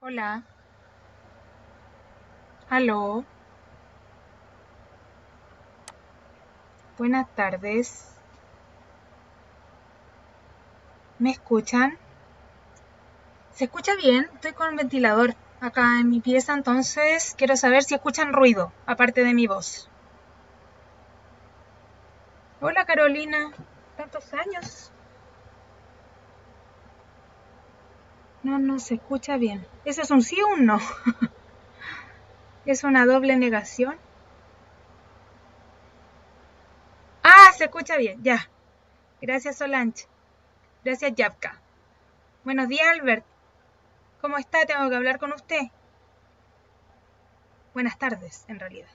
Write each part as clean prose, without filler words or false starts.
Hola, aló, buenas tardes. ¿Me escuchan? ¿Se escucha bien? Estoy con el ventilador acá en mi pieza, entonces quiero saber si escuchan ruido, aparte de mi voz. Hola Carolina, tantos años. No, no se escucha bien. ¿Eso es un sí o un no? ¿Es una doble negación? Ah, se escucha bien, ya. Gracias Solange. Gracias Yapka. Buenos días Albert. ¿Cómo está? Tengo que hablar con usted. Buenas tardes, en realidad.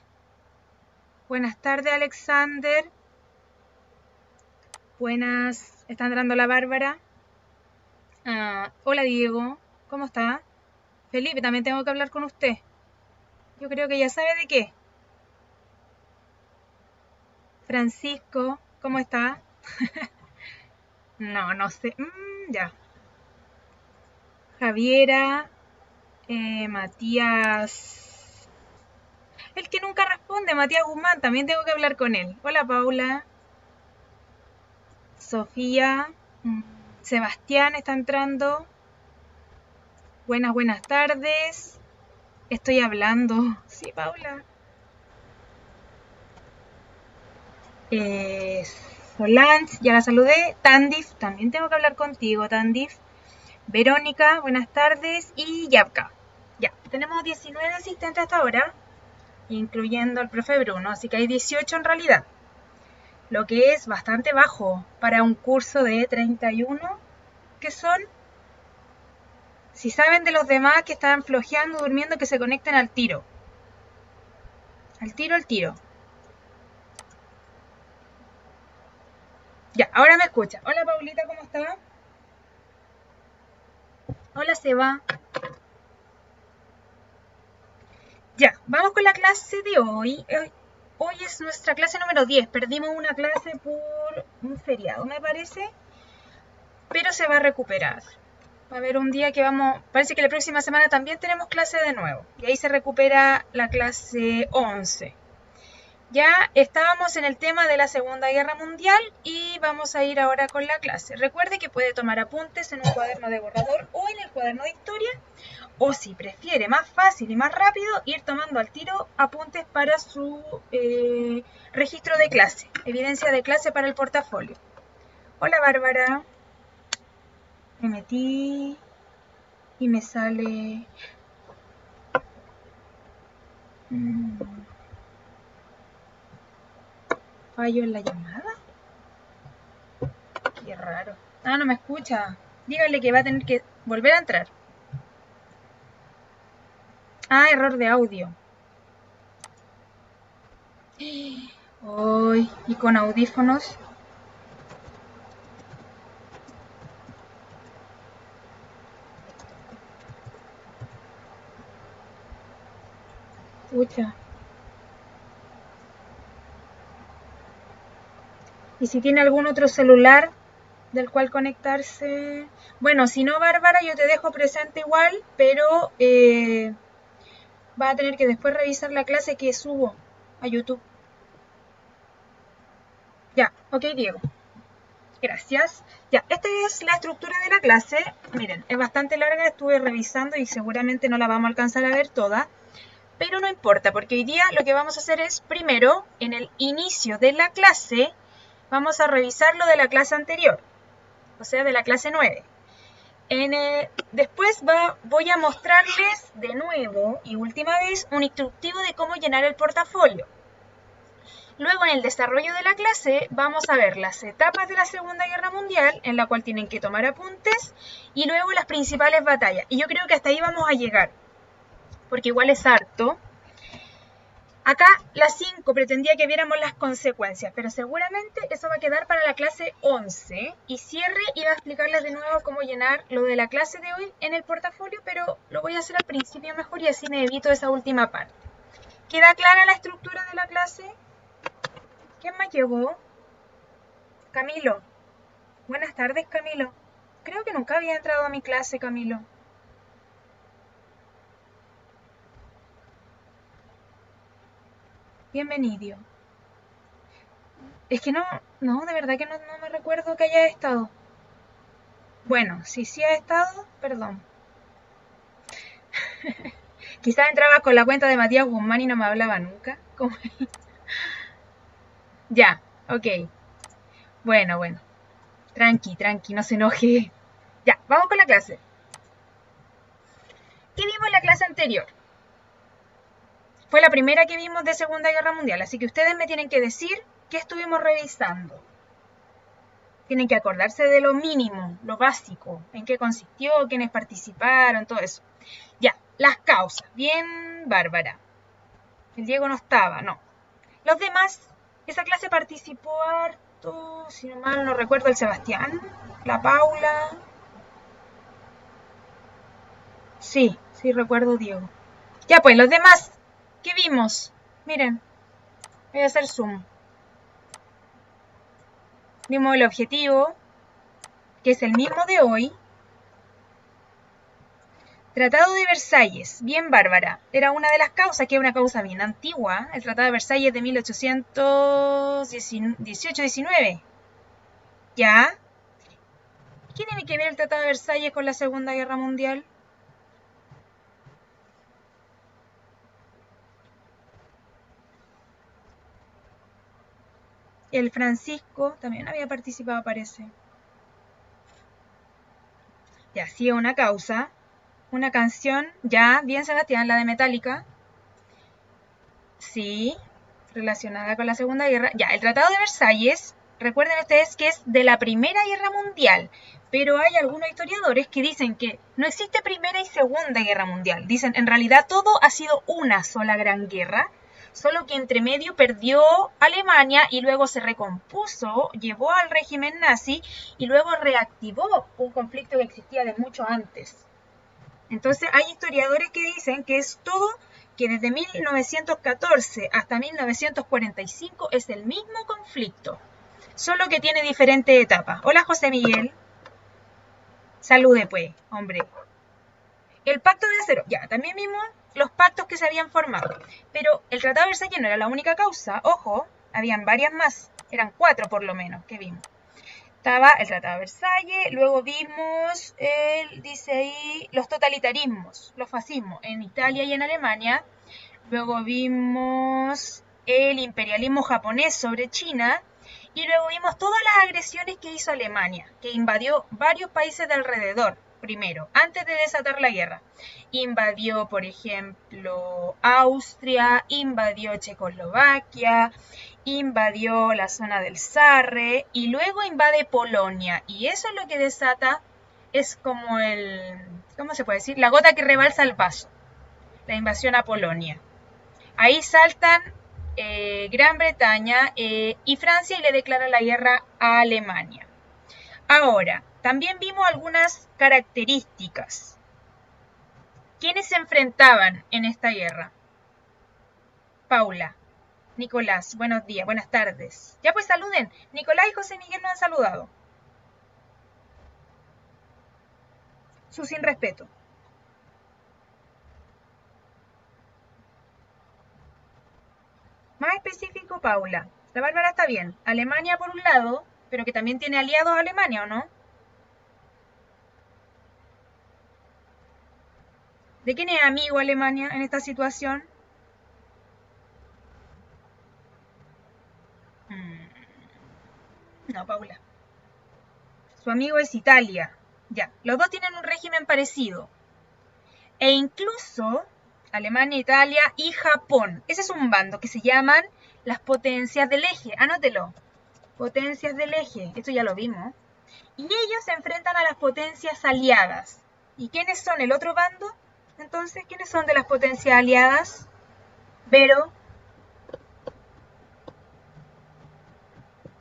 Buenas tardes Alexander. Buenas, está entrando la Bárbara. Hola Diego, ¿cómo está? Felipe, también tengo que hablar con usted. Yo creo que ya sabe de qué. Francisco, ¿cómo está? No, no sé. Ya. Javiera, Matías. El que nunca responde, Matías Guzmán, también tengo que hablar con él. Hola Paula, Sofía, mm, Sebastián está entrando. Buenas, buenas tardes. Estoy hablando. Sí, Paula. Eh, Solange, ya la saludé. Tandif, también tengo que hablar contigo, Tandif. Verónica, buenas tardes. Y Yapka. Ya, tenemos 19 asistentes hasta ahora, incluyendo al profe Bruno, así que hay 18 en realidad, lo que es bastante bajo para un curso de 31, que son, si saben de los demás que están flojeando, durmiendo, que se conecten al tiro. Al tiro, al tiro. Ya, ahora me escucha. Hola Paulita, ¿cómo está? Hola Seba. Ya, vamos con la clase de hoy. Hoy es nuestra clase número 10. Perdimos una clase por un feriado, me parece, pero se va a recuperar. Va a haber un día que vamos, parece que la próxima semana también tenemos clase de nuevo. Y ahí se recupera la clase 11. Ya estábamos en el tema de la Segunda Guerra Mundial y vamos a ir ahora con la clase. Recuerde que puede tomar apuntes en un cuaderno de borrador o en el cuaderno de historia, o si prefiere más fácil y más rápido, ir tomando al tiro apuntes para su registro de clase, evidencia de clase para el portafolio. Hola Bárbara, me metí y me sale mmm, fallo en la llamada. Qué raro. Ah, no me escucha. Dígale que va a tener que volver a entrar. Ah, error de audio. Hoy, y con audífonos. Escucha. Y si tiene algún otro celular del cual conectarse. Bueno, si no, Bárbara, yo te dejo presente igual, pero va a tener que después revisar la clase que subo a YouTube. Ya, ok, Diego. Gracias. Ya, esta es la estructura de la clase. Miren, es bastante larga, estuve revisando y seguramente no la vamos a alcanzar a ver toda, pero no importa, porque hoy día lo que vamos a hacer es, primero, en el inicio de la clase, vamos a revisar lo de la clase anterior, o sea, de la clase 9. Después voy a mostrarles de nuevo y última vez un instructivo de cómo llenar el portafolio. Luego, en el desarrollo de la clase, vamos a ver las etapas de la Segunda Guerra Mundial, en la cual tienen que tomar apuntes, y luego las principales batallas. Y yo creo que hasta ahí vamos a llegar, porque igual es harto. Acá, las 5 pretendía que viéramos las consecuencias, pero seguramente eso va a quedar para la clase 11. Y cierre iba a explicarles de nuevo cómo llenar lo de la clase de hoy en el portafolio, pero lo voy a hacer al principio mejor y así me evito esa última parte. ¿Queda clara la estructura de la clase? ¿Quién más llegó? Camilo. Buenas tardes, Camilo. Creo que nunca había entrado a mi clase, Camilo. Bienvenido. Es que no, de verdad que no me recuerdo que haya estado. Bueno, si sí ha estado, perdón. Quizás entraba con la cuenta de Matías Guzmán y no me hablaba nunca. Ya, ok. Bueno. Tranqui, no se enoje. Ya, vamos con la clase. ¿Qué vimos en la clase anterior? Fue la primera que vimos de Segunda Guerra Mundial, así que ustedes me tienen que decir qué estuvimos revisando. Tienen que acordarse de lo mínimo, lo básico, en qué consistió, quiénes participaron, todo eso. Ya, las causas. Bien, Bárbara. El Diego no estaba, no. Los demás, esa clase participó harto, si no mal no recuerdo, el Sebastián, la Paula. Sí, recuerdo Diego. Ya pues, los demás, ¿qué vimos? Miren, voy a hacer zoom. Vimos el objetivo, que es el mismo de hoy. Tratado de Versalles, bien Bárbara. Era una de las causas, que es una causa bien antigua. El Tratado de Versalles de 1818-19. ¿Ya? ¿Qué tiene que ver el Tratado de Versalles con la Segunda Guerra Mundial? El Francisco también había participado, parece. Ya, sí, una causa. Una canción, ya, bien Sebastián, la de Metallica. Sí, relacionada con la Segunda Guerra. Ya, el Tratado de Versalles, recuerden ustedes que es de la Primera Guerra Mundial, pero hay algunos historiadores que dicen que no existe Primera y Segunda Guerra Mundial. Dicen, en realidad todo ha sido una sola gran guerra, solo que entre medio perdió Alemania y luego se recompuso, llevó al régimen nazi y luego reactivó un conflicto que existía de mucho antes. Entonces hay historiadores que dicen que es todo, que desde 1914 hasta 1945 es el mismo conflicto, solo que tiene diferentes etapas. Hola José Miguel. Salude pues, hombre. El pacto de acero, ya, también vimos los pactos que se habían formado, pero el Tratado de Versalles no era la única causa, ojo, habían varias más, eran 4 por lo menos que vimos. Estaba el Tratado de Versalles, luego vimos, dice ahí, los totalitarismos, los fascismos en Italia y en Alemania. Luego vimos el imperialismo japonés sobre China. Y luego vimos todas las agresiones que hizo Alemania, que invadió varios países de alrededor, primero, antes de desatar la guerra. Invadió, por ejemplo, Austria, invadió Checoslovaquia, invadió la zona del Sarre y luego invade Polonia. Y eso es lo que desata, es como ¿cómo se puede decir? La gota que rebalsa el vaso, la invasión a Polonia. Ahí saltan Gran Bretaña y Francia y le declara la guerra a Alemania. Ahora, también vimos algunas características. ¿Quiénes se enfrentaban en esta guerra? Paula, Nicolás, buenos días, buenas tardes. Ya pues saluden. Nicolás y José Miguel nos han saludado. Su sin respeto. Más específico, Paula. La Bárbara está bien. Alemania por un lado, pero que también tiene aliados a Alemania, ¿o no? ¿De quién es amigo Alemania en esta situación? No, Paula. Su amigo es Italia. Ya, los dos tienen un régimen parecido. E incluso Alemania, Italia y Japón. Ese es un bando que se llaman las potencias del eje. Anótelo. Potencias del eje. Esto ya lo vimos. Y ellos se enfrentan a las potencias aliadas. ¿Y quiénes son el otro bando? Entonces, ¿quiénes son de las potencias aliadas? Vero,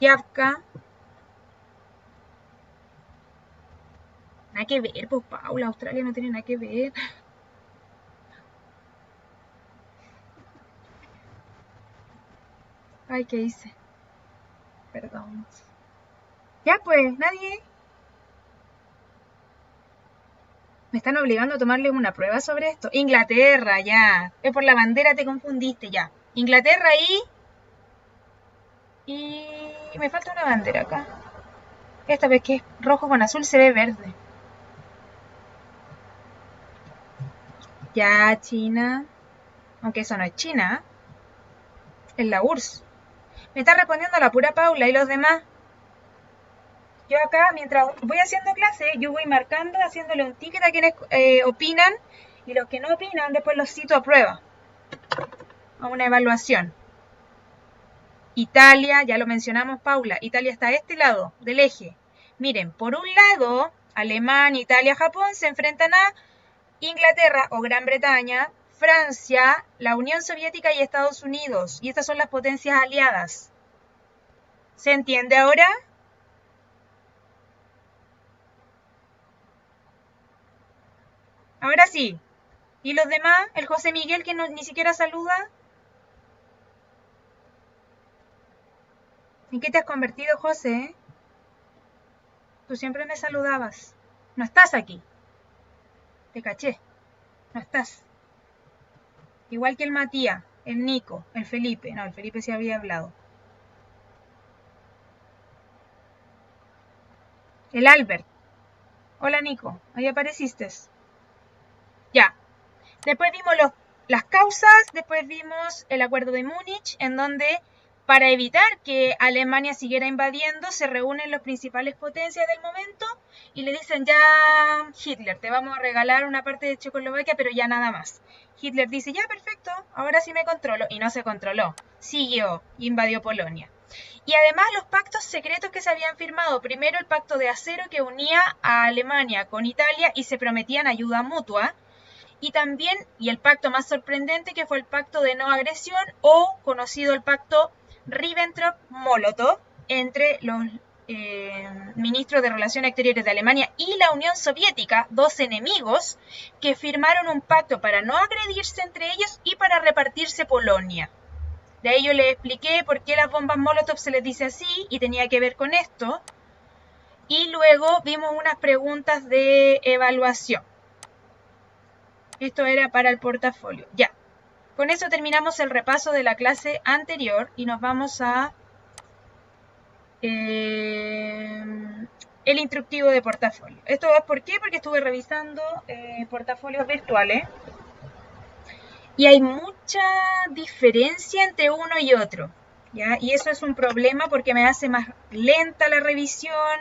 Yapka. Nada que ver, pues Paula, Australia no tiene nada que ver. Ay, ¿qué hice? Perdón. Ya pues, nadie. Me están obligando a tomarle una prueba sobre esto. Inglaterra, ya. Es por la bandera, te confundiste, ya. Inglaterra y me falta una bandera acá. Esta vez que es rojo con azul se ve verde. Ya, China. Aunque eso no es China. Es la URSS. Me está respondiendo la pura Paula y los demás. Yo acá, mientras voy haciendo clase, yo voy marcando, haciéndole un ticket a quienes opinan. Y los que no opinan, después los cito a prueba. A una evaluación. Italia, ya lo mencionamos, Paula. Italia está a este lado del eje. Miren, por un lado, Alemania, Italia, Japón se enfrentan a Inglaterra o Gran Bretaña, Francia, la Unión Soviética y Estados Unidos. Y estas son las potencias aliadas. ¿Se entiende ahora? Ahora sí. ¿Y los demás? El José Miguel que no, ni siquiera saluda. ¿En qué te has convertido, José? Tú siempre me saludabas. No estás aquí. Te caché. No estás. Igual que el Matías, el Nico, el Felipe. No, el Felipe sí había hablado. El Albert. Hola, Nico. Ahí apareciste. Ya. Después vimos las causas. Después vimos el acuerdo de Múnich, en donde, para evitar que Alemania siguiera invadiendo, se reúnen las principales potencias del momento y le dicen, ya, Hitler, te vamos a regalar una parte de Checoslovaquia, pero ya nada más. Hitler dice, ya, perfecto, ahora sí me controlo. Y no se controló. Siguió, invadió Polonia. Y además los pactos secretos que se habían firmado. Primero el pacto de acero que unía a Alemania con Italia y se prometían ayuda mutua. Y también, y el pacto más sorprendente, que fue el pacto de no agresión o conocido el pacto Ribbentrop-Molotov entre los ministros de Relaciones Exteriores de Alemania y la Unión Soviética, dos enemigos, que firmaron un pacto para no agredirse entre ellos y para repartirse Polonia. De ahí yo les expliqué por qué las bombas Molotov se les dice así y tenía que ver con esto. Y luego vimos unas preguntas de evaluación. Esto era para el portafolio. Ya. Con eso terminamos el repaso de la clase anterior y nos vamos a el instructivo de portafolio. ¿Esto es por qué? Porque estuve revisando portafolios virtuales y hay mucha diferencia entre uno y otro. ¿Ya? Y eso es un problema porque me hace más lenta la revisión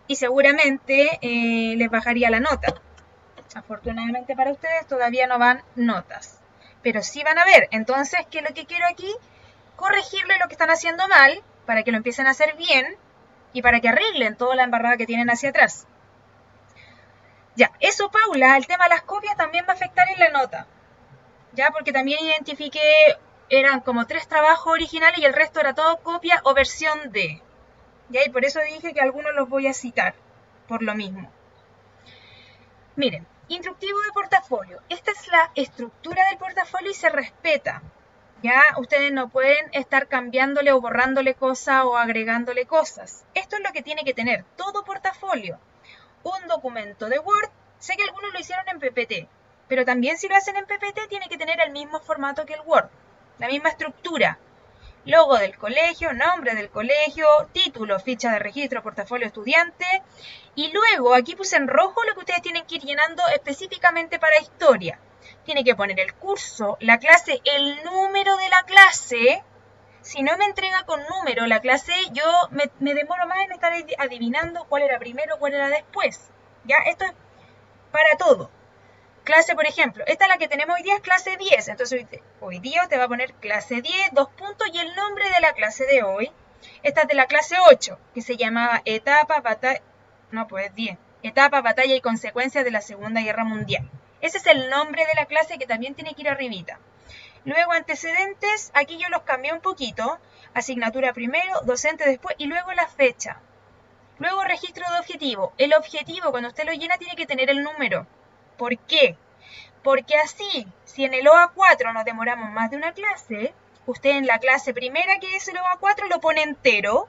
y seguramente les bajaría la nota. Afortunadamente para ustedes todavía no van notas, pero sí van a ver. Entonces, ¿qué es lo que quiero aquí? Corregirle lo que están haciendo mal para que lo empiecen a hacer bien y para que arreglen toda la embarrada que tienen hacia atrás. Ya, eso, Paula, el tema de las copias también va a afectar en la nota. Ya, porque también identifiqué, eran como 3 trabajos originales y el resto era todo copia o versión de. Ya, y por eso dije que algunos los voy a citar, por lo mismo. Miren, instructivo de portafolio. Esta es la estructura del portafolio y se respeta. Ya ustedes no pueden estar cambiándole o borrándole cosas o agregándole cosas. Esto es lo que tiene que tener todo portafolio. Un documento de Word. Sé que algunos lo hicieron en PPT, pero también si lo hacen en PPT tiene que tener el mismo formato que el Word. La misma estructura. Logo del colegio, nombre del colegio, título, ficha de registro, portafolio estudiante. Y luego, aquí puse en rojo lo que ustedes tienen que ir llenando específicamente para historia. Tiene que poner el curso, la clase, el número de la clase. Si no me entrega con número la clase, yo me demoro más en estar adivinando cuál era primero, cuál era después. ¿Ya? Esto es para todo. Clase, por ejemplo, esta es la que tenemos hoy día, es clase 10. Entonces, hoy día te va a poner clase 10, 2 puntos y el nombre de la clase de hoy. Esta es de la clase 8, que se llamaba Etapa, Batalla... No, pues 10. Etapa, Batalla y Consecuencias de la Segunda Guerra Mundial. Ese es el nombre de la clase que también tiene que ir arribita. Luego, antecedentes, aquí yo los cambié un poquito. Asignatura primero, docente después y luego la fecha. Luego, registro de objetivo. El objetivo, cuando usted lo llena, tiene que tener el número. ¿Por qué? Porque así, si en el OA4 nos demoramos más de una clase, usted en la clase primera, que es el OA4, lo pone entero,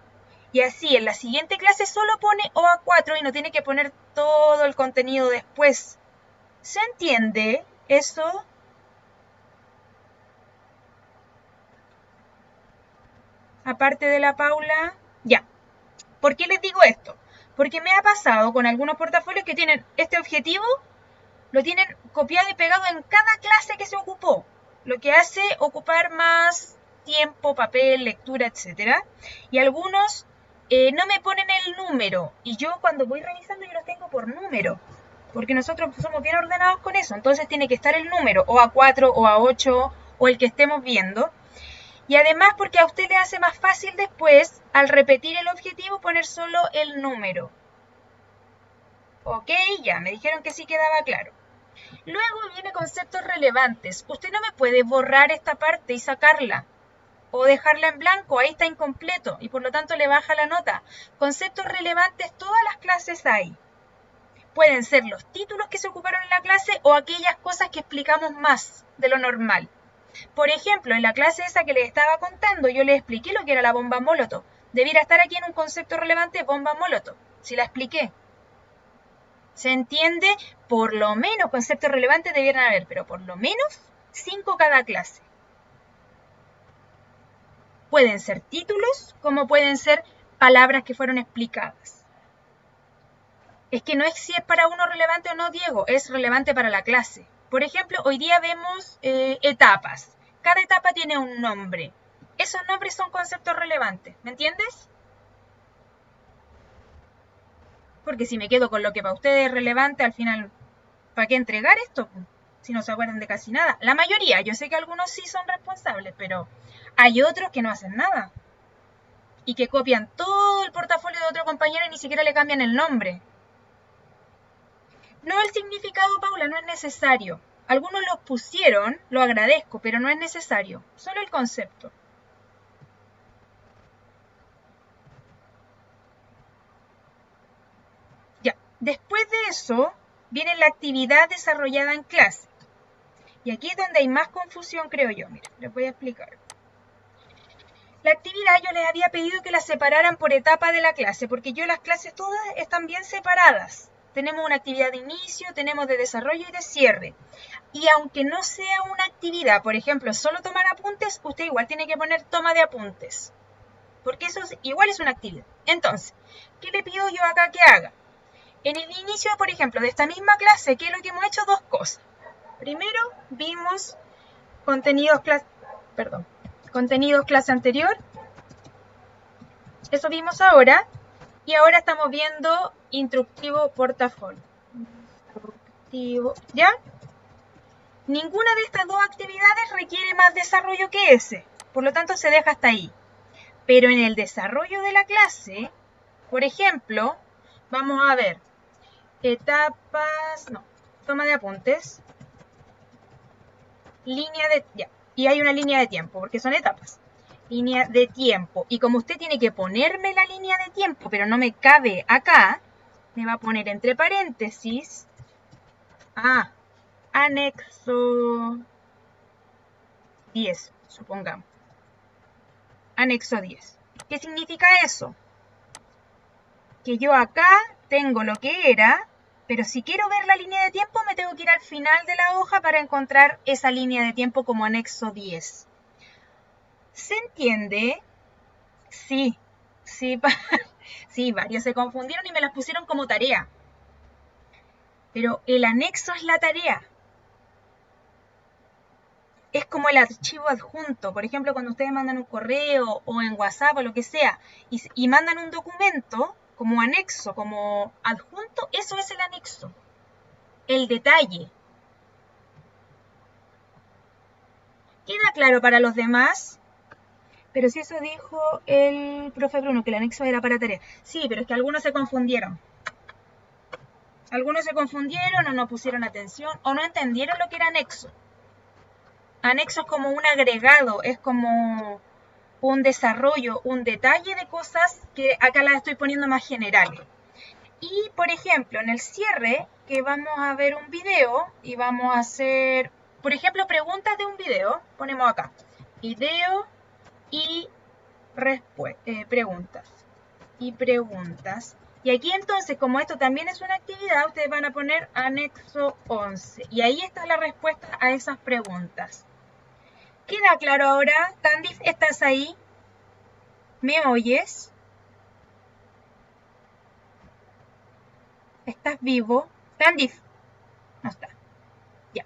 y así en la siguiente clase solo pone OA4 y no tiene que poner todo el contenido después. ¿Se entiende eso? aparte de la Paula. Ya. ¿Por qué les digo esto? Porque me ha pasado con algunos portafolios que tienen este objetivo, lo tienen copiado y pegado en cada clase que se ocupó, lo que hace ocupar más tiempo, papel, lectura, etc. Y algunos no me ponen el número, y yo cuando voy revisando yo los tengo por número, porque nosotros somos bien ordenados con eso, entonces tiene que estar el número, o A4, o A8, o el que estemos viendo. Y además porque a usted le hace más fácil después, al repetir el objetivo, poner solo el número. Ok, ya, me dijeron que sí quedaba claro. Luego viene conceptos relevantes. Usted no me puede borrar esta parte y sacarla. O dejarla en blanco, ahí está incompleto. Y por lo tanto le baja la nota. Conceptos relevantes, todas las clases hay. Pueden ser los títulos que se ocuparon en la clase o aquellas cosas que explicamos más de lo normal. Por ejemplo, en la clase esa que les estaba contando, yo les expliqué lo que era la bomba Molotov. Debiera estar aquí en un concepto relevante bomba Molotov, si la expliqué. ¿Se entiende? Por lo menos conceptos relevantes debieran haber, pero por lo menos 5 cada clase. Pueden ser títulos, como pueden ser palabras que fueron explicadas. Es que no es si es para uno relevante o no, Diego, es relevante para la clase. Por ejemplo, hoy día vemos etapas. Cada etapa tiene un nombre. Esos nombres son conceptos relevantes, ¿me entiendes? Porque si me quedo con lo que para ustedes es relevante, al final, ¿para qué entregar esto? Si no se acuerdan de casi nada. La mayoría, yo sé que algunos sí son responsables, pero hay otros que no hacen nada. Y que copian todo el portafolio de otro compañero y ni siquiera le cambian el nombre. No el significado, Paula, no es necesario. Algunos los pusieron, lo agradezco, pero no es necesario. Solo el concepto. Ya, después de eso, viene la actividad desarrollada en clase. Y aquí es donde hay más confusión, creo yo. Mira, les voy a explicar. La actividad yo les había pedido que la separaran por etapa de la clase, porque las clases todas están bien separadas. Tenemos una actividad de inicio, tenemos de desarrollo y de cierre. Y aunque no sea una actividad, por ejemplo, solo tomar apuntes, usted igual tiene que poner toma de apuntes. Porque eso igual es una actividad. Entonces, ¿qué le pido yo acá que haga? En el inicio, por ejemplo, de esta misma clase, ¿qué es lo que hemos hecho? Dos cosas. Primero, vimos contenidos clase anterior. Eso vimos ahora. Y ahora estamos viendo instructivo portafolio. ¿Ya? Ninguna de estas dos actividades requiere más desarrollo que ese. Por lo tanto, se deja hasta ahí. Pero en el desarrollo de la clase, por ejemplo, vamos a ver toma de apuntes, y hay una línea de tiempo, porque son etapas. Línea de tiempo. Y como usted tiene que ponerme la línea de tiempo, pero no me cabe acá, me va a poner entre paréntesis anexo 10, supongamos. Anexo 10. ¿Qué significa eso? Que yo acá tengo lo que era, pero si quiero ver la línea de tiempo me tengo que ir al final de la hoja para encontrar esa línea de tiempo como anexo 10. ¿Se entiende? Sí, sí, sí, varios se confundieron y me las pusieron como tarea. Pero el anexo es la tarea. Es como el archivo adjunto. Por ejemplo, cuando ustedes mandan un correo o en WhatsApp o lo que sea y mandan un documento como anexo, como adjunto, eso es el anexo. El detalle. ¿Queda claro para los demás? Pero si eso dijo el profe Bruno, que el anexo era para tarea. Sí, pero es que algunos se confundieron. Algunos se confundieron o no pusieron atención o no entendieron lo que era anexo. Anexo es como un agregado, es como un desarrollo, un detalle de cosas que acá las estoy poniendo más generales. Y, por ejemplo, en el cierre, que vamos a ver un video y vamos a hacer, por ejemplo, preguntas de un video. Ponemos acá, video y preguntas. Y preguntas. Y aquí entonces, como esto también es una actividad, ustedes van a poner anexo 11. Y ahí está la respuesta a esas preguntas. ¿Queda claro ahora? Candice, ¿estás ahí? ¿Me oyes? ¿Estás vivo? Candice. No está. Ya.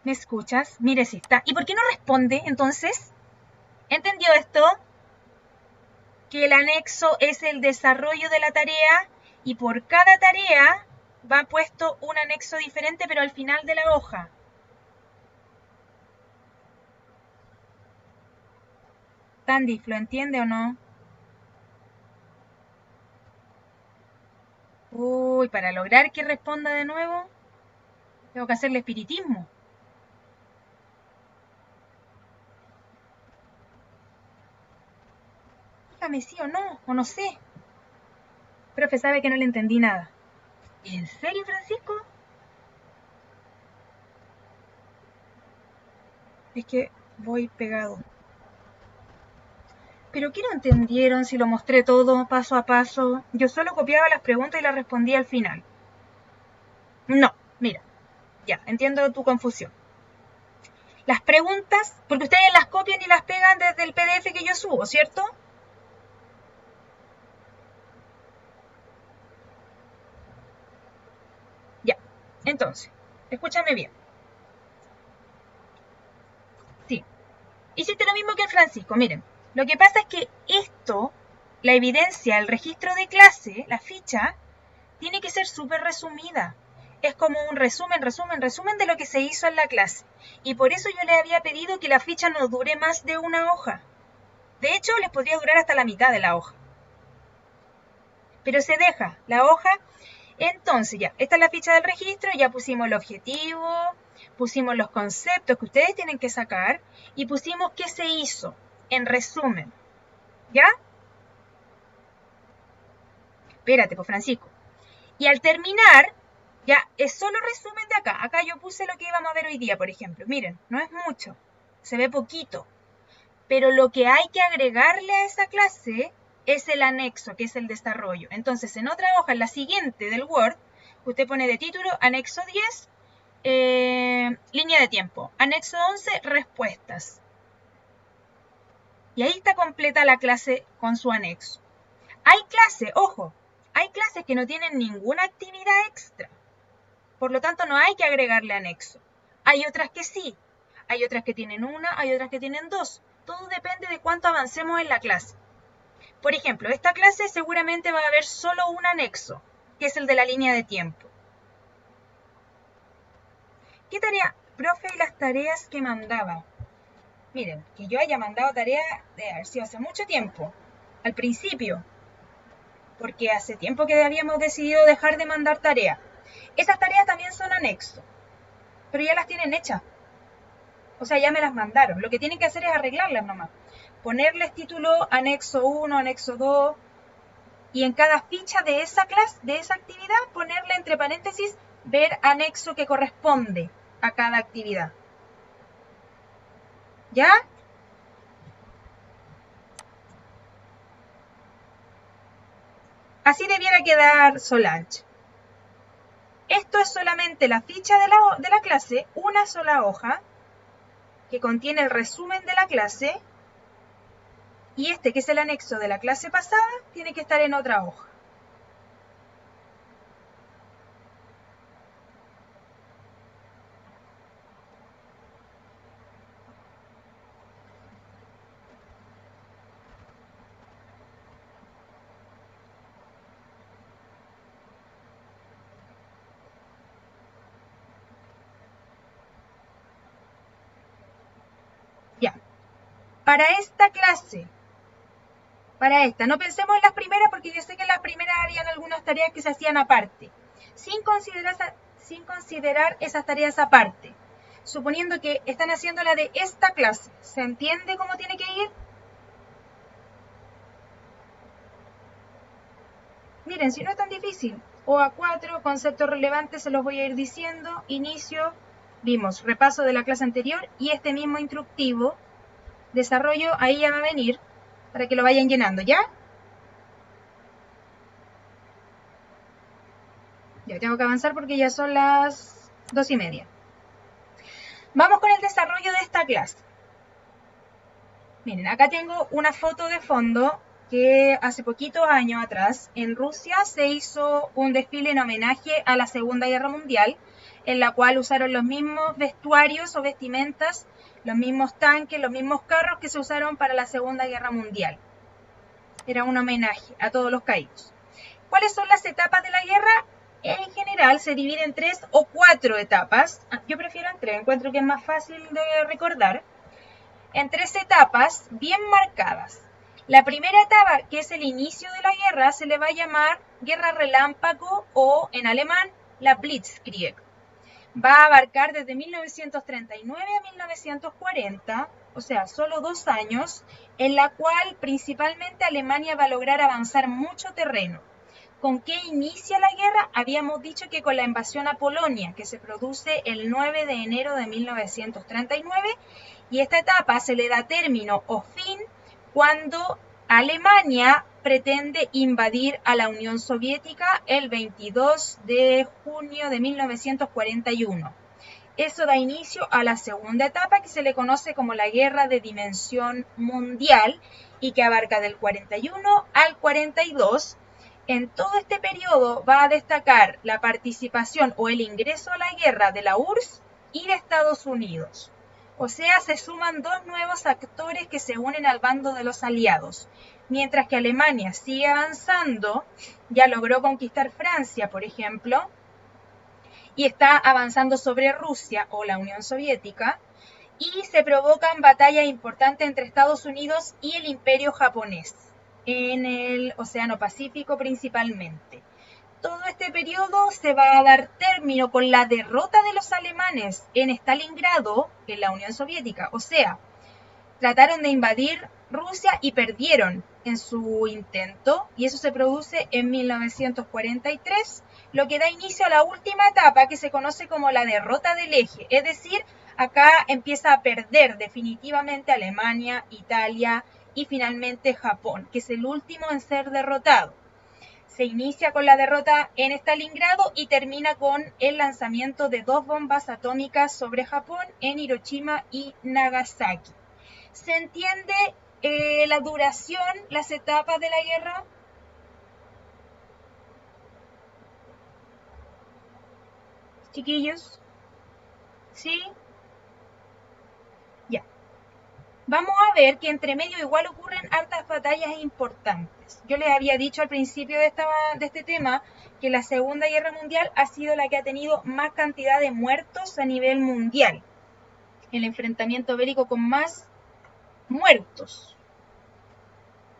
¿Me escuchas? Mire si está. ¿Y por qué no responde entonces? ¿Entendió esto? Que el anexo es el desarrollo de la tarea y por cada tarea va puesto un anexo diferente pero al final de la hoja. Candice, ¿lo entiende o no? Uy, para lograr que responda de nuevo, tengo que hacerle espiritismo. Dígame sí o no sé. Profe, sabe que no le entendí nada. ¿En serio, Francisco? Es que voy pegado. ¿Pero qué no entendieron si lo mostré todo paso a paso? Yo solo copiaba las preguntas y las respondía al final. No, mira, ya, entiendo tu confusión. Las preguntas, porque ustedes las copian y las pegan desde el PDF que yo subo, ¿cierto? Ya, entonces, escúchame bien. Sí, hiciste lo mismo que el Francisco, miren. Lo que pasa es que esto, la evidencia, el registro de clase, la ficha, tiene que ser súper resumida. Es como un resumen de lo que se hizo en la clase. Y por eso yo les había pedido que la ficha no dure más de una hoja. De hecho, les podría durar hasta la mitad de la hoja. Pero se deja la hoja. Entonces ya, esta es la ficha del registro, ya pusimos el objetivo, pusimos los conceptos que ustedes tienen que sacar y pusimos qué se hizo, en resumen. ¿Ya? Espérate, pues Francisco. Y al terminar, ya es solo resumen de acá. Acá yo puse lo que íbamos a ver hoy día, por ejemplo. Miren, no es mucho, se ve poquito. Pero lo que hay que agregarle a esa clase es el anexo, que es el desarrollo. Entonces, en otra hoja, en la siguiente del Word, usted pone de título anexo 10, línea de tiempo. Anexo 11, respuestas. Y ahí está completa la clase con su anexo. Hay clases, ojo, hay clases que no tienen ninguna actividad extra. Por lo tanto, no hay que agregarle anexo. Hay otras que sí. Hay otras que tienen una, hay otras que tienen dos. Todo depende de cuánto avancemos en la clase. Por ejemplo, esta clase seguramente va a haber solo un anexo, que es el de la línea de tiempo. ¿Qué tarea? Profe, y las tareas que mandaba. Miren, que yo haya mandado tarea de haber sido hace mucho tiempo. Al principio. Porque hace tiempo que habíamos decidido dejar de mandar tareas. Esas tareas también son anexo. Pero ya las tienen hechas. O sea, ya me las mandaron. Lo que tienen que hacer es arreglarlas nomás. Ponerles título anexo 1, anexo 2. Y en cada ficha de esa clase, de esa actividad, ponerle entre paréntesis, ver anexo que corresponde a cada actividad. ¿Ya? Así debiera quedar Solange. Esto es solamente la ficha de la clase, una sola hoja, que contiene el resumen de la clase, y este, que es el anexo de la clase pasada, tiene que estar en otra hoja. Ya. Para esta clase, para esta, no pensemos en las primeras porque yo sé que en las primeras habían algunas tareas que se hacían aparte, sin considerar esas tareas aparte, suponiendo que están haciendo la de esta clase. ¿Se entiende cómo tiene que ir? Miren, si no es tan difícil, OA4, conceptos relevantes, se los voy a ir diciendo. Inicio, vimos repaso de la clase anterior y este mismo instructivo, desarrollo, ahí ya va a venir para que lo vayan llenando, ¿ya? Ya tengo que avanzar porque ya son las 2:30. Vamos con el desarrollo de esta clase. Miren, acá tengo una foto de fondo que hace poquitos años atrás en Rusia se hizo un desfile en homenaje a la Segunda Guerra Mundial, en la cual usaron los mismos vestuarios o vestimentas, los mismos tanques, los mismos carros que se usaron para la Segunda Guerra Mundial. Era un homenaje a todos los caídos. ¿Cuáles son las etapas de la guerra? En general se divide en 3 o 4 etapas. Yo prefiero en 3, encuentro que es más fácil de recordar. En 3 etapas bien marcadas. La primera etapa, que es el inicio de la guerra, se le va a llamar guerra relámpago o en alemán la Blitzkrieg. Va a abarcar desde 1939 a 1940, o sea, solo 2 años, en la cual principalmente Alemania va a lograr avanzar mucho terreno. ¿Con qué inicia la guerra? Habíamos dicho que con la invasión a Polonia, que se produce el 9 de enero de 1939, y esta etapa se le da término o fin cuando Alemania pretende invadir a la Unión Soviética el 22 de junio de 1941. Eso da inicio a la segunda etapa que se le conoce como la guerra de dimensión mundial y que abarca del 41 al 42. En todo este periodo va a destacar la participación o el ingreso a la guerra de la URSS y de Estados Unidos. O sea, se suman 2 nuevos actores que se unen al bando de los aliados. Mientras que Alemania sigue avanzando, ya logró conquistar Francia, por ejemplo, y está avanzando sobre Rusia o la Unión Soviética, y se provocan batallas importantes entre Estados Unidos y el Imperio japonés, en el Océano Pacífico principalmente. Todo este periodo se va a dar término con la derrota de los alemanes en Stalingrado, en la Unión Soviética. O sea, trataron de invadir Rusia y perdieron en su intento, y eso se produce en 1943, lo que da inicio a la última etapa que se conoce como la derrota del eje. Es decir, acá empieza a perder definitivamente Alemania, Italia y finalmente Japón, que es el último en ser derrotado. Se inicia con la derrota en Stalingrado y termina con el lanzamiento de 2 bombas atómicas sobre Japón en Hiroshima y Nagasaki. ¿Se entiende la duración, las etapas de la guerra? Chiquillos, ¿sí? Ya. Vamos a ver que entre medio igual ocurren hartas batallas importantes. Yo les había dicho al principio de este tema que la Segunda Guerra Mundial ha sido la que ha tenido más cantidad de muertos a nivel mundial. El enfrentamiento bélico con más muertos.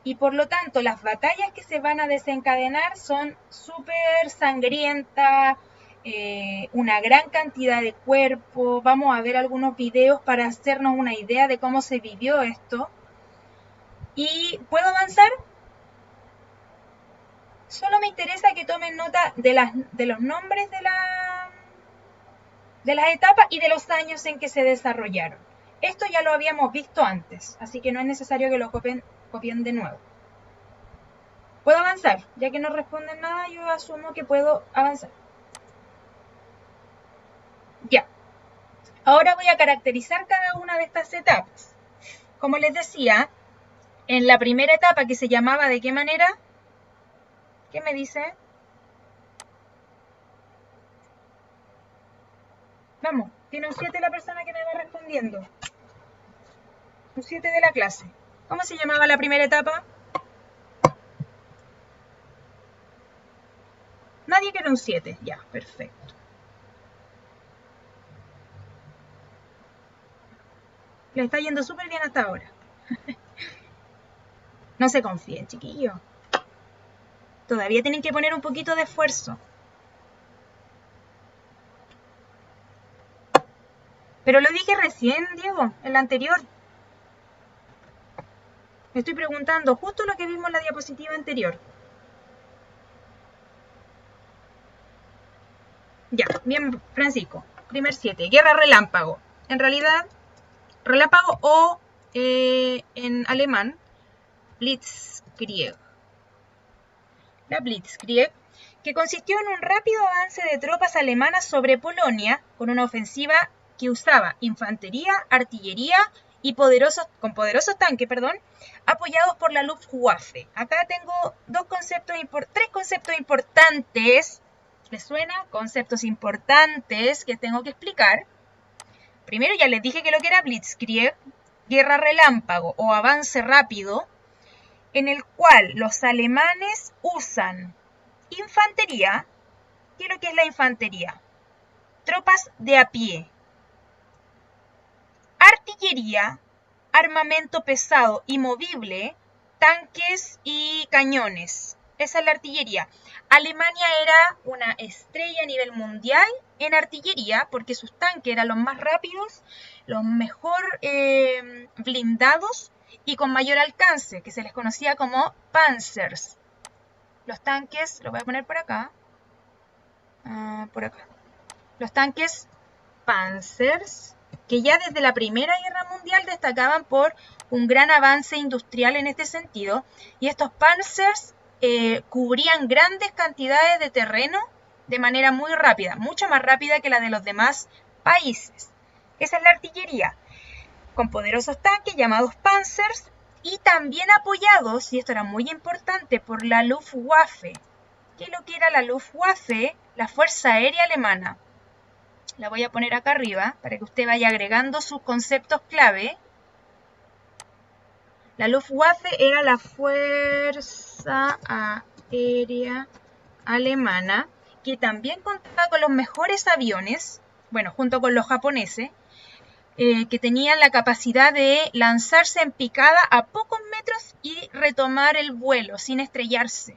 Y por lo tanto, las batallas que se van a desencadenar son súper sangrientas, una gran cantidad de cuerpos. Vamos a ver algunos videos para hacernos una idea de cómo se vivió esto. ¿Y puedo avanzar? Solo me interesa que tomen nota de los nombres de las etapas y de los años en que se desarrollaron. Esto ya lo habíamos visto antes, así que no es necesario que lo copien de nuevo. ¿Puedo avanzar? Ya que no responden nada, yo asumo que puedo avanzar. Ya. Ahora voy a caracterizar cada una de estas etapas. Como les decía, en la primera etapa que se llamaba ¿de qué manera? ¿Qué me dice? Vamos, tiene un 7 la persona que me va respondiendo. Un 7 de la clase. ¿Cómo se llamaba la primera etapa? Nadie quiere un 7. Ya, perfecto. Le está yendo súper bien hasta ahora. No se confíen, chiquillos. Todavía tienen que poner un poquito de esfuerzo. Pero lo dije recién, Diego, en la anterior. Me estoy preguntando justo lo que vimos en la diapositiva anterior. Ya, bien, Francisco. Primer 7, guerra relámpago. En realidad, relámpago o en alemán, Blitzkrieg. La Blitzkrieg, que consistió en un rápido avance de tropas alemanas sobre Polonia con una ofensiva que usaba infantería, artillería con poderosos tanques, apoyados por la Luftwaffe. Acá tengo tres conceptos importantes. ¿Les suena? Conceptos importantes que tengo que explicar. Primero ya les dije que lo que era Blitzkrieg, guerra relámpago o avance rápido, en el cual los alemanes usan infantería. ¿Qué es lo que es la infantería? Tropas de a pie, artillería, armamento pesado y movible, tanques y cañones. Esa es la artillería. Alemania era una estrella a nivel mundial en artillería porque sus tanques eran los más rápidos, los mejor blindados y con mayor alcance, que se les conocía como Panzers. Los tanques, lo voy a poner por acá. Por acá. Los tanques Panzers, que ya desde la Primera Guerra Mundial destacaban por un gran avance industrial en este sentido, y estos Panzers cubrían grandes cantidades de terreno de manera muy rápida, mucho más rápida que la de los demás países. Esa es la artillería, con poderosos tanques llamados Panzers, y también apoyados, y esto era muy importante, por la Luftwaffe. ¿Qué es lo que era la Luftwaffe? La Fuerza Aérea Alemana. La voy a poner acá arriba para que usted vaya agregando sus conceptos clave. La Luftwaffe era la Fuerza Aérea Alemana, que también contaba con los mejores aviones, bueno, junto con los japoneses, que tenían la capacidad de lanzarse en picada a pocos metros y retomar el vuelo sin estrellarse.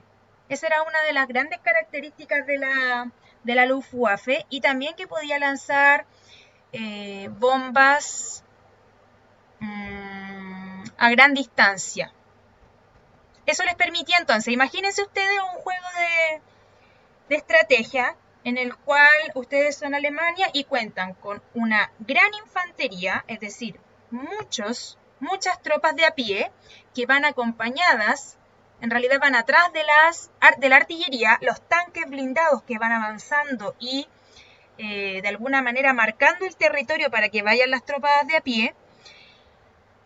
Esa era una de las grandes características de la Luftwaffe, y también que podía lanzar bombas a gran distancia. Eso les permitía entonces, imagínense ustedes un juego de estrategia en el cual ustedes son Alemania y cuentan con una gran infantería, es decir, muchas tropas de a pie que van acompañadas, en realidad van atrás de la artillería, los tanques blindados que van avanzando y de alguna manera marcando el territorio para que vayan las tropas de a pie.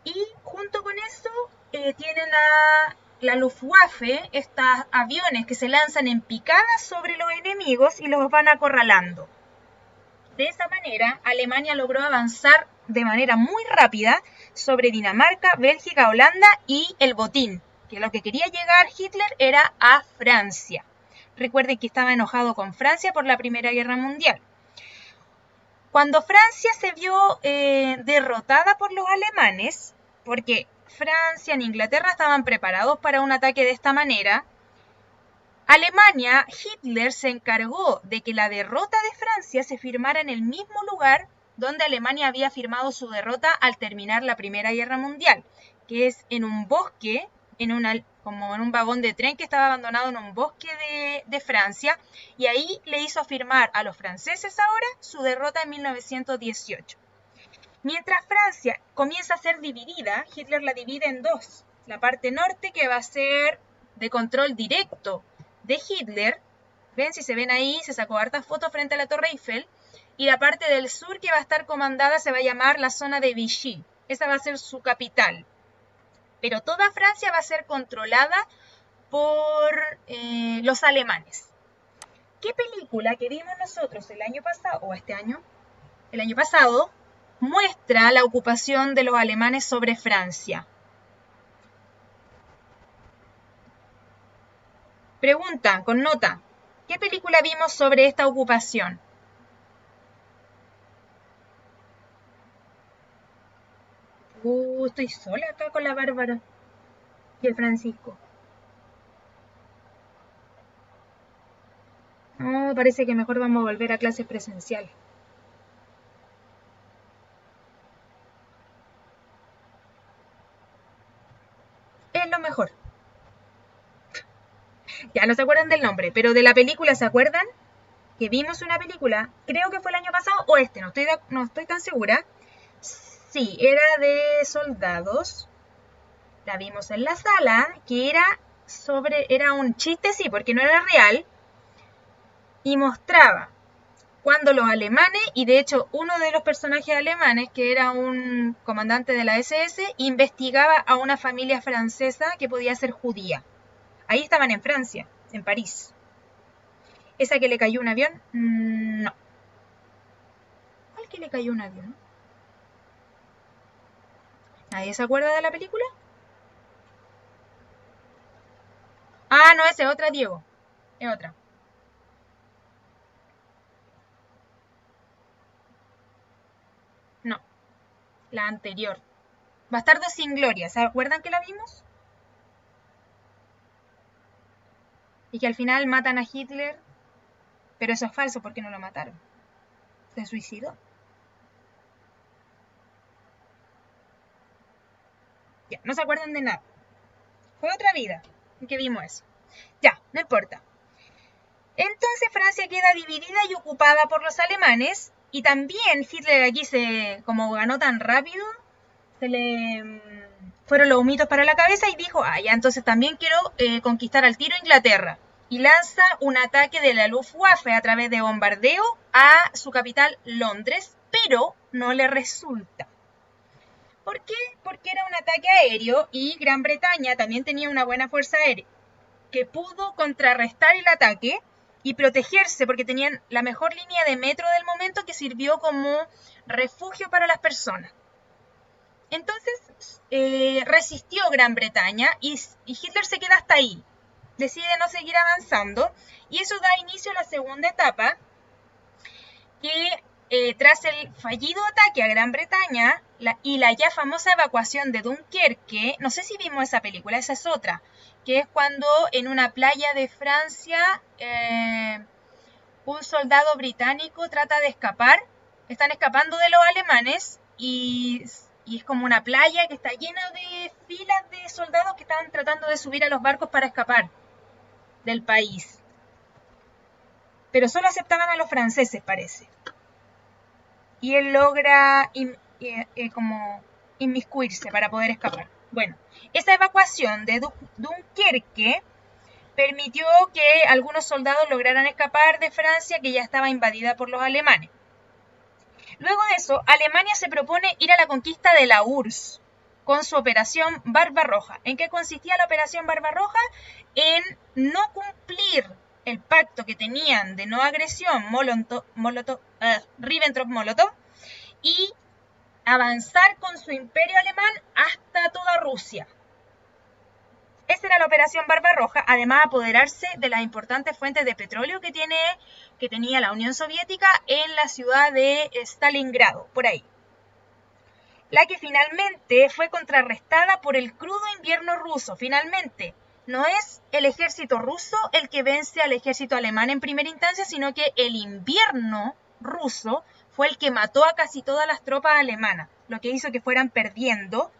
Y junto con eso tienen la Luftwaffe, estos aviones que se lanzan en picadas sobre los enemigos y los van acorralando. De esa manera, Alemania logró avanzar de manera muy rápida sobre Dinamarca, Bélgica, Holanda y el botín, que lo que quería llegar Hitler era a Francia. Recuerden que estaba enojado con Francia por la Primera Guerra Mundial. Cuando Francia se vio derrotada por los alemanes, porque Francia e Inglaterra estaban preparados para un ataque de esta manera, Hitler se encargó de que la derrota de Francia se firmara en el mismo lugar donde Alemania había firmado su derrota al terminar la Primera Guerra Mundial, que es en un bosque, como en un vagón de tren que estaba abandonado en un bosque de Francia, y ahí le hizo firmar a los franceses ahora su derrota en 1918. Mientras Francia comienza a ser dividida, Hitler la divide en dos. La parte norte, que va a ser de control directo de Hitler, ven, si se ven ahí, se sacó hartas fotos frente a la Torre Eiffel, y la parte del sur que va a estar comandada se va a llamar la zona de Vichy. Esa va a ser su capital. Pero toda Francia va a ser controlada por los alemanes. ¿Qué película que vimos nosotros el año pasado, o este año, el año pasado, muestra la ocupación de los alemanes sobre Francia? Pregunta, con nota, ¿qué película vimos sobre esta ocupación? Estoy sola acá con la Bárbara y el Francisco. No, parece que mejor vamos a volver a clases presenciales. Es lo mejor. Ya no se acuerdan del nombre, pero de la película, ¿se acuerdan? Que vimos una película, creo que fue el año pasado o este, no estoy tan segura. Sí, era de soldados. La vimos en la sala, que era un chiste, sí, porque no era real. Y mostraba cuando los alemanes, y de hecho uno de los personajes alemanes, que era un comandante de la SS, investigaba a una familia francesa que podía ser judía. Ahí estaban en Francia, en París. ¿Esa que le cayó un avión? No. ¿Cuál que le cayó un avión? ¿Nadie se acuerda de la película? Ah, no, esa es otra, Diego. Es otra. No, la anterior. Bastardos sin Gloria. ¿Se acuerdan que la vimos? Y que al final matan a Hitler. Pero eso es falso porque no lo mataron. Se suicidó. Ya, no se acuerdan de nada. Fue otra vida en que vimos eso. Ya, no importa. Entonces Francia queda dividida y ocupada por los alemanes. Y también Hitler aquí como ganó tan rápido, se le fueron los humitos para la cabeza y dijo, ya, entonces también quiero conquistar al tiro Inglaterra. Y lanza un ataque de la Luftwaffe a través de bombardeo a su capital, Londres, pero no le resulta. ¿Por qué? Porque era un ataque aéreo y Gran Bretaña también tenía una buena fuerza aérea que pudo contrarrestar el ataque y protegerse porque tenían la mejor línea de metro del momento que sirvió como refugio para las personas. Entonces resistió Gran Bretaña y Hitler se queda hasta ahí. Decide no seguir avanzando y eso da inicio a la segunda etapa que tras el fallido ataque a Gran Bretaña y la ya famosa evacuación de Dunkerque, no sé si vimos esa película, esa es otra, que es cuando en una playa de Francia un soldado británico trata de escapar, están escapando de los alemanes y es como una playa que está llena de filas de soldados que están tratando de subir a los barcos para escapar del país. Pero solo aceptaban a los franceses, parece. Y él logra como inmiscuirse para poder escapar. Bueno, esa evacuación de Dunkerque permitió que algunos soldados lograran escapar de Francia, que ya estaba invadida por los alemanes. Luego de eso, Alemania se propone ir a la conquista de la URSS con su operación Barbarroja. ¿En qué consistía la operación Barbarroja? En no cumplir el pacto que tenían de no agresión Ribbentrop-Molotov y avanzar con su imperio alemán hasta toda Rusia. Esa era la operación Barbarroja, además apoderarse de las importantes fuentes de petróleo que tenía la Unión Soviética en la ciudad de Stalingrado, por ahí. La que finalmente fue contrarrestada por el crudo invierno ruso. Finalmente, no es el ejército ruso el que vence al ejército alemán en primera instancia, sino que el invierno ruso fue el que mató a casi todas las tropas alemanas, lo que hizo que fueran perdiendo.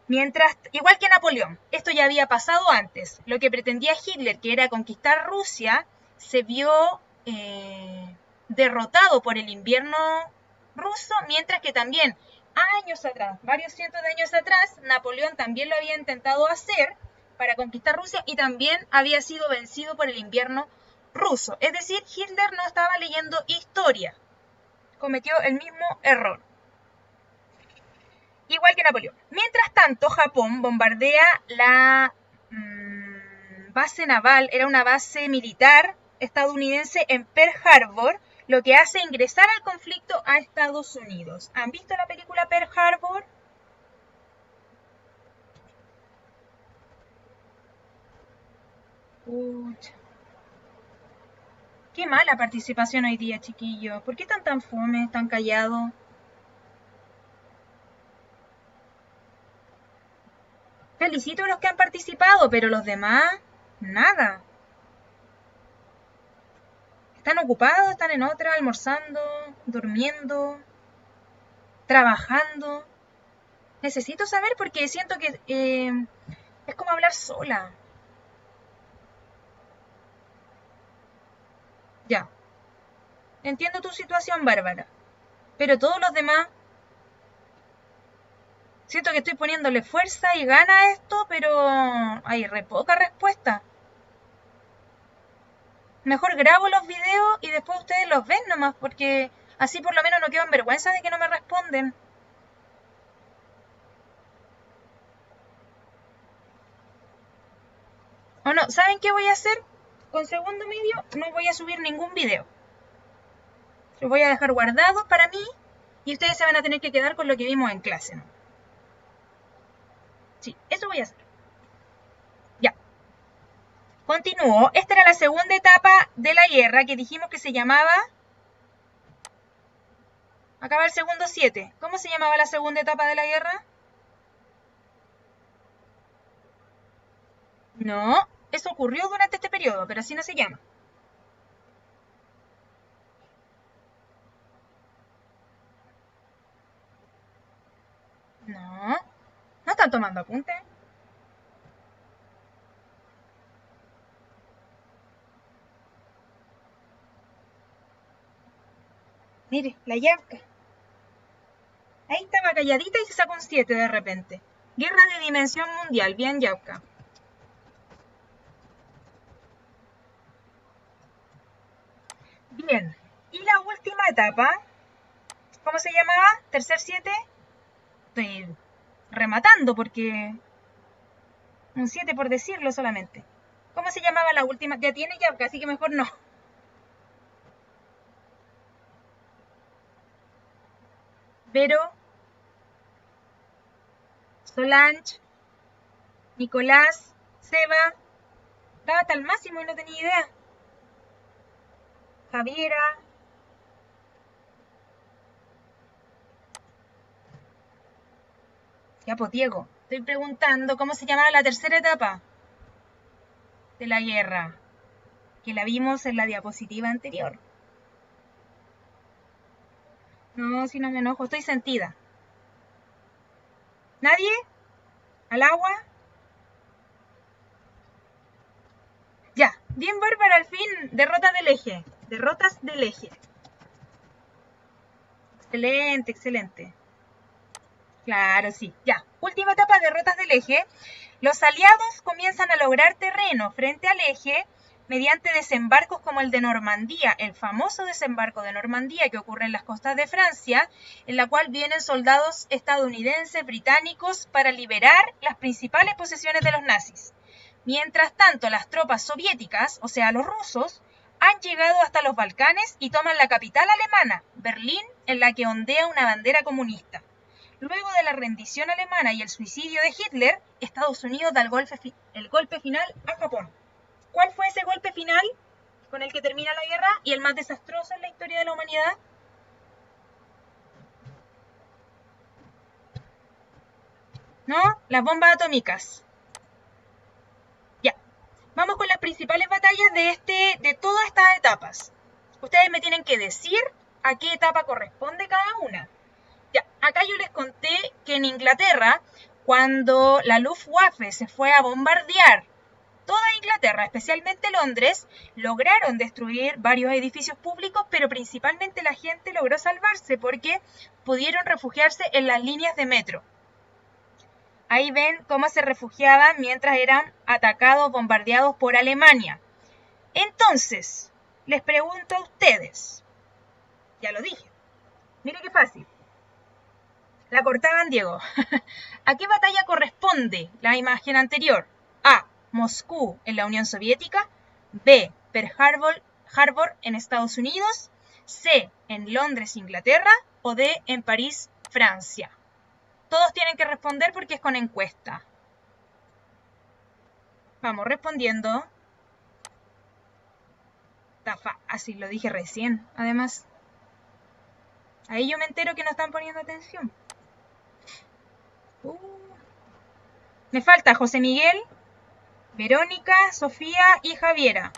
Mientras, igual que Napoleón, esto ya había pasado antes. Lo que pretendía Hitler, que era conquistar Rusia, se vio derrotado por el invierno ruso, mientras que también años atrás, varios cientos de años atrás, Napoleón también lo había intentado hacer para conquistar Rusia y también había sido vencido por el invierno ruso. Es decir, Hitler no estaba leyendo historia, cometió el mismo error. Igual que Napoleón. Mientras tanto, Japón bombardea la base naval, era una base militar estadounidense en Pearl Harbor, lo que hace ingresar al conflicto a Estados Unidos. ¿Han visto la película Pearl Harbor? Pucha. Qué mala participación hoy día, chiquillos. ¿Por qué están tan fome, tan callados? Felicito a los que han participado, pero los demás, nada. Están ocupados, están en otra, almorzando, durmiendo, trabajando. Necesito saber porque siento que es como hablar sola. Ya, entiendo tu situación, Bárbara. Pero todos los demás, siento que estoy poniéndole fuerza y gana a esto, pero hay re poca respuesta. Mejor grabo los videos y después ustedes los ven nomás, porque así por lo menos no quedo en vergüenza de que no me responden. O no, ¿saben qué voy a hacer? Con segundo medio no voy a subir ningún video. Los voy a dejar guardados para mí y ustedes se van a tener que quedar con lo que vimos en clase, ¿no? Sí, eso voy a hacer. Ya. Continúo. Esta era la segunda etapa de la guerra que dijimos que se llamaba... Acaba el segundo 7. ¿Cómo se llamaba la segunda etapa de la guerra? No, eso ocurrió durante este periodo, pero así no se llama. No, no están tomando apuntes. Mire, la Yavka. Ahí estaba calladita y se sacó un 7 de repente. Guerra de dimensión mundial, bien Yavka. Bien, y la última etapa, ¿cómo se llamaba? Tercer 7. Estoy rematando porque... Un 7 por decirlo solamente. ¿Cómo se llamaba la última? Ya tiene Yavka, así que mejor no. Vero, Solange, Nicolás, Seba. Estaba hasta el máximo y no tenía idea. Javiera. Ya pues, Diego, estoy preguntando cómo se llamaba la tercera etapa de la guerra, que la vimos en la diapositiva anterior. No, si no me enojo, estoy sentida. ¿Nadie? ¿Al agua? Ya, bien Bárbara, al fin, derrota del eje. Derrotas del eje. Excelente, excelente. Claro, sí. Ya, última etapa, derrotas del eje. Los aliados comienzan a lograr terreno frente al eje mediante desembarcos como el de Normandía, el famoso desembarco de Normandía que ocurre en las costas de Francia, en la cual vienen soldados estadounidenses, británicos, para liberar las principales posesiones de los nazis. Mientras tanto, las tropas soviéticas, o sea, los rusos, han llegado hasta los Balcanes y toman la capital alemana, Berlín, en la que ondea una bandera comunista. Luego de la rendición alemana y el suicidio de Hitler, Estados Unidos da el golpe final a Japón. ¿Cuál fue ese golpe final con el que termina la guerra y el más desastroso en la historia de la humanidad? ¿No? Las bombas atómicas. Ya. Vamos con las principales batallas de todas estas etapas. Ustedes me tienen que decir a qué etapa corresponde cada una. Ya, acá yo les conté que en Inglaterra, cuando la Luftwaffe se fue a bombardear toda Inglaterra, especialmente Londres, lograron destruir varios edificios públicos, pero principalmente la gente logró salvarse porque pudieron refugiarse en las líneas de metro. Ahí ven cómo se refugiaban mientras eran atacados, bombardeados por Alemania. Entonces, les pregunto a ustedes, ya lo dije, mire qué fácil. La cortaban, Diego. ¿A qué batalla corresponde la imagen anterior? A. Moscú en la Unión Soviética. B. Pearl Harbor en Estados Unidos. C. En Londres, Inglaterra. O D. En París, Francia. Todos tienen que responder porque es con encuesta. Vamos respondiendo. Está fácil, lo dije recién. Además, ahí yo me entero que no están poniendo atención. Me falta José Miguel, Verónica, Sofía y Javiera.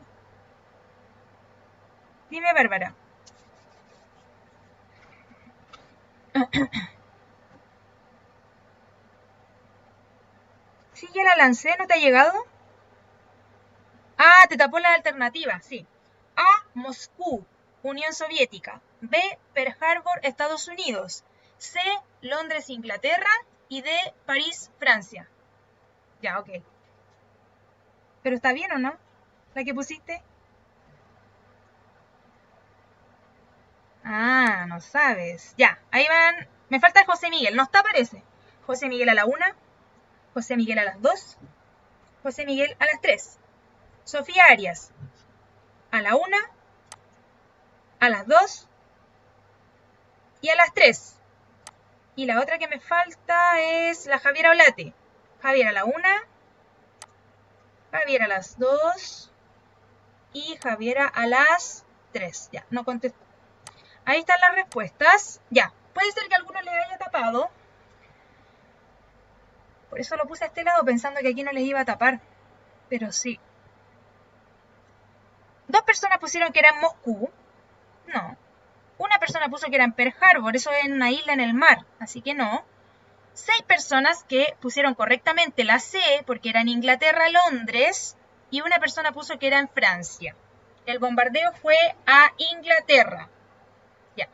Dime, Bárbara. Sí, ya la lancé, ¿no te ha llegado? Ah, te tapó la alternativa, sí. A, Moscú, Unión Soviética. B, Pearl Harbor, Estados Unidos. C, Londres, Inglaterra. Y D, París, Francia. Ya, ok. ¿Pero está bien o no? ¿La que pusiste? Ah, no sabes. Ya, ahí van. Me falta José Miguel, no está, parece. José Miguel a la 1, José Miguel a las 2, José Miguel a las 3. Sofía Arias a la 1, a las 2 y a las 3. Y la otra que me falta es la Javiera Olate. Javier a la 1, Javier a las 2 y Javiera a las 3. Ya, no contestó. Ahí están las respuestas. Ya, puede ser que alguno les haya tapado. Por eso lo puse a este lado pensando que aquí no les iba a tapar. Pero sí. 2 personas pusieron que era en Moscú. No. Una persona puso que era en Pearl Harbor. Eso es una isla en el mar. Así que no. 6 personas que pusieron correctamente la C, porque era en Inglaterra, Londres. Y una persona puso que era en Francia. El bombardeo fue a Inglaterra. Ya.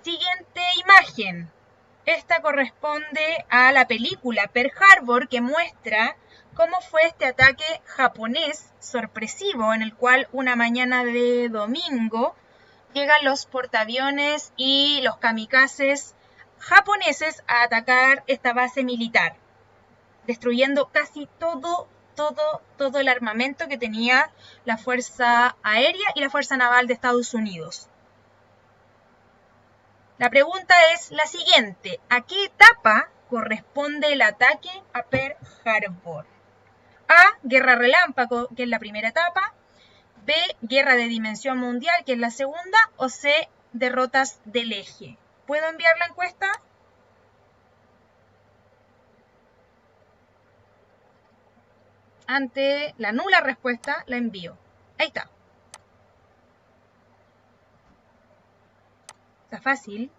Siguiente imagen. Esta corresponde a la película Pearl Harbor, que muestra cómo fue este ataque japonés sorpresivo, en el cual una mañana de domingo llegan los portaaviones y los kamikazes japoneses a atacar esta base militar, destruyendo casi todo el armamento que tenía la Fuerza Aérea y la Fuerza Naval de Estados Unidos. La pregunta es la siguiente: ¿a qué etapa corresponde el ataque a Pearl Harbor? A, guerra relámpago, que es la primera etapa. B, guerra de dimensión mundial, que es la segunda. O C, derrotas del eje. ¿Puedo enviar la encuesta? Ante la nula respuesta, la envío. Ahí está. Está fácil.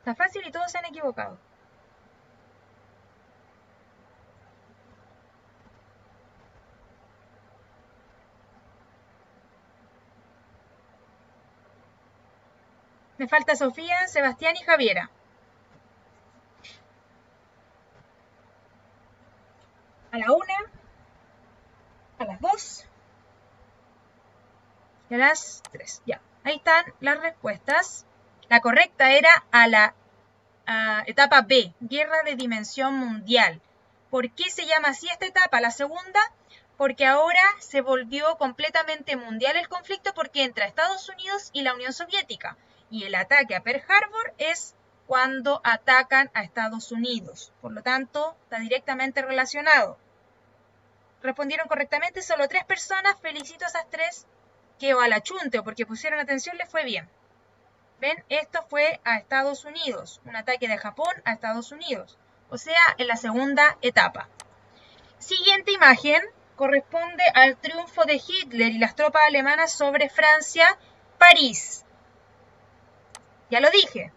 Está fácil y todos se han equivocado. Me falta Sofía, Sebastián y Javiera. A la 1, a las 2 y a las 3. Ya, ahí están las respuestas. La correcta era a la etapa B, guerra de dimensión mundial. ¿Por qué se llama así esta etapa? La segunda, porque ahora se volvió completamente mundial el conflicto, porque entra Estados Unidos y la Unión Soviética. Y el ataque a Pearl Harbor es cuando atacan a Estados Unidos. Por lo tanto, está directamente relacionado. Respondieron correctamente solo 3 personas. Felicito a esas 3 que o al achunte o porque pusieron atención les fue bien. ¿Ven? Esto fue a Estados Unidos. Un ataque de Japón a Estados Unidos. O sea, en la segunda etapa. Siguiente imagen corresponde al triunfo de Hitler y las tropas alemanas sobre Francia, París. Ya lo dije.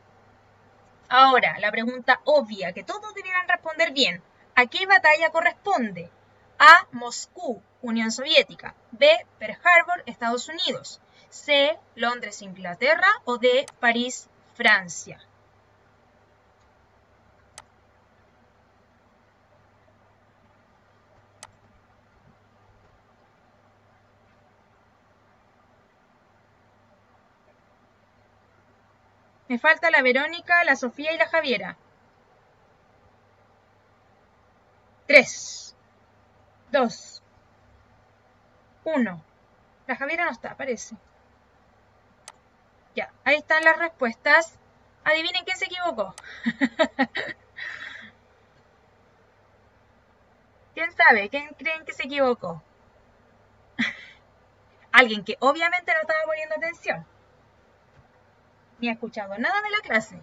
Ahora, la pregunta obvia que todos debieran responder bien. ¿A qué batalla corresponde? A, Moscú, Unión Soviética. B, Pearl Harbor, Estados Unidos. C, Londres, Inglaterra. O D, París, Francia. Me falta la Verónica, la Sofía y la Javiera. 3, 2, 1. La Javiera no está, parece. Ya, ahí están las respuestas. Adivinen quién se equivocó. ¿Quién sabe? ¿Quién creen que se equivocó? Alguien que obviamente no estaba poniendo atención. Ni ha escuchado nada de la clase.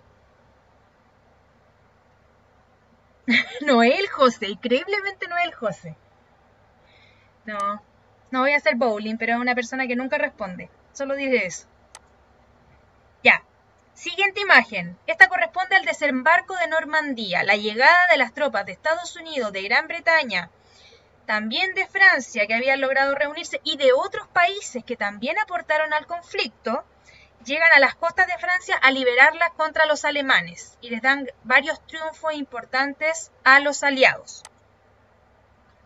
No es el José, increíblemente no es el José. No, no voy a hacer bowling, pero es una persona que nunca responde. Solo diré eso. Ya. Siguiente imagen. Esta corresponde al desembarco de Normandía, la llegada de las tropas de Estados Unidos, de Gran Bretaña, también de Francia, que habían logrado reunirse, y de otros países que también aportaron al conflicto, llegan a las costas de Francia a liberarlas contra los alemanes y les dan varios triunfos importantes a los aliados.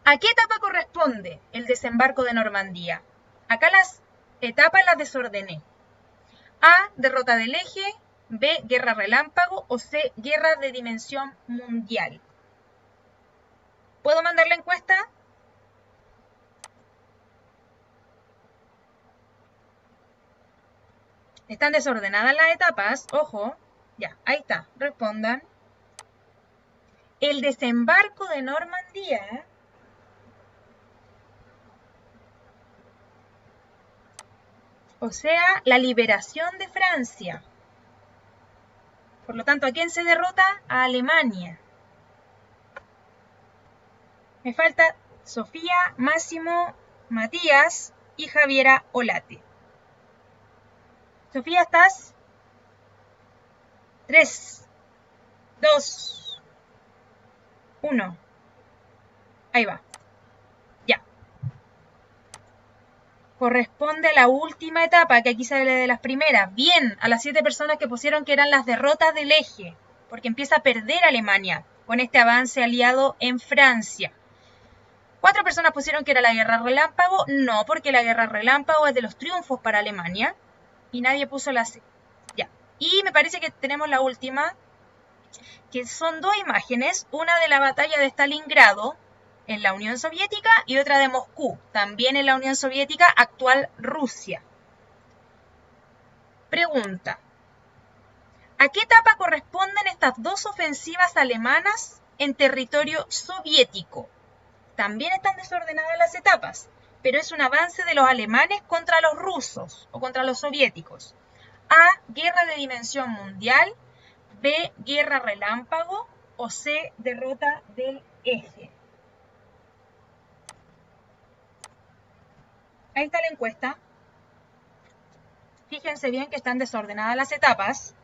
¿A qué etapa corresponde el desembarco de Normandía? Acá las etapas las desordené. derrota del eje, B, guerra relámpago o C, guerra de dimensión mundial. ¿Puedo mandar la encuesta? Están desordenadas las etapas, ojo. Ya, ahí está, respondan. El desembarco de Normandía o sea, la liberación de Francia. Por lo tanto, ¿a quién se derrota? A Alemania. Me falta Sofía, Máximo, Matías y Javiera Olate. Sofía, ¿estás? 3, 2, 1. Ahí va. Ya. Corresponde a la última etapa, que aquí sale de las primeras. Bien, a las 7 personas que pusieron que eran las derrotas del eje, porque empieza a perder Alemania con este avance aliado en Francia. 4 personas pusieron que era la guerra relámpago. No, porque la guerra relámpago es de los triunfos para Alemania. Y nadie puso la C. Ya. Y me parece que tenemos la última, que son 2 imágenes. Una de la batalla de Stalingrado, en la Unión Soviética, y otra de Moscú, también en la Unión Soviética, actual Rusia. Pregunta. ¿A qué etapa corresponden estas 2 ofensivas alemanas en territorio soviético? También están desordenadas las etapas, pero es un avance de los alemanes contra los rusos o contra los soviéticos. A, guerra de dimensión mundial, B, guerra relámpago o C, derrota del eje. Ahí está la encuesta. Fíjense bien que están desordenadas las etapas.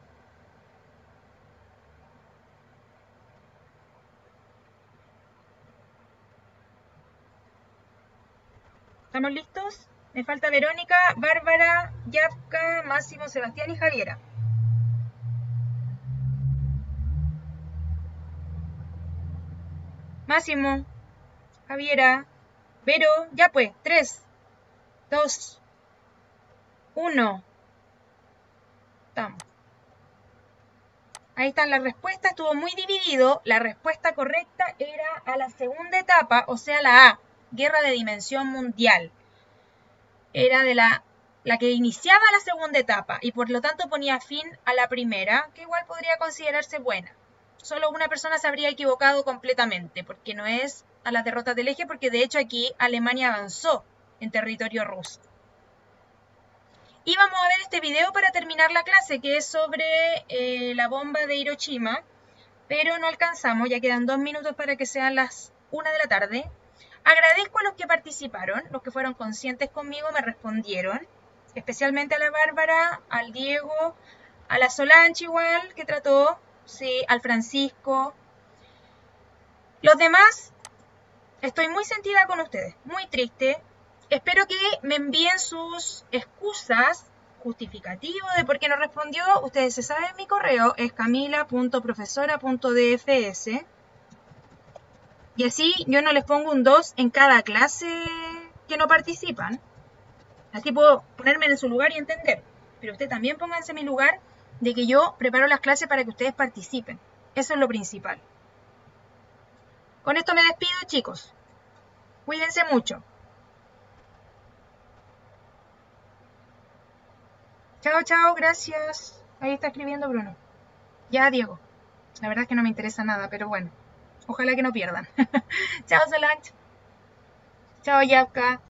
¿Estamos listos? Me falta Verónica, Bárbara, Yapka, Máximo, Sebastián y Javiera. Máximo, Javiera, Vero, ya pues, 3, 2, 1. Estamos. Ahí están las respuestas, estuvo muy dividido. La respuesta correcta era a la segunda etapa, o sea, la A, guerra de dimensión mundial. Era de la que iniciaba la segunda etapa y por lo tanto ponía fin a la primera, que igual podría considerarse buena. Solo una persona se habría equivocado completamente, porque no es a las derrotas del eje, porque de hecho aquí Alemania avanzó en territorio ruso. Y vamos a ver este video para terminar la clase, que es sobre la bomba de Hiroshima, pero no alcanzamos, ya quedan 2 minutos para que sean las 1 de la tarde. Agradezco a los que participaron, los que fueron conscientes conmigo, me respondieron, especialmente a la Bárbara, al Diego, a la Solange igual, que trató, sí, al Francisco. Los demás, estoy muy sentida con ustedes, muy triste. Espero que me envíen sus excusas, justificativos de por qué no respondió. Ustedes se saben, mi correo es camila.profesora.dfs. Y así yo no les pongo un 2 en cada clase que no participan. Así puedo ponerme en su lugar y entender. Pero ustedes también pónganse en mi lugar de que yo preparo las clases para que ustedes participen. Eso es lo principal. Con esto me despido, chicos. Cuídense mucho. Chao, chao, gracias. Ahí está escribiendo Bruno. Ya, Diego. La verdad es que no me interesa nada, pero bueno. Ojalá que no pierdan. Chao, Solange. Chao, Yapka.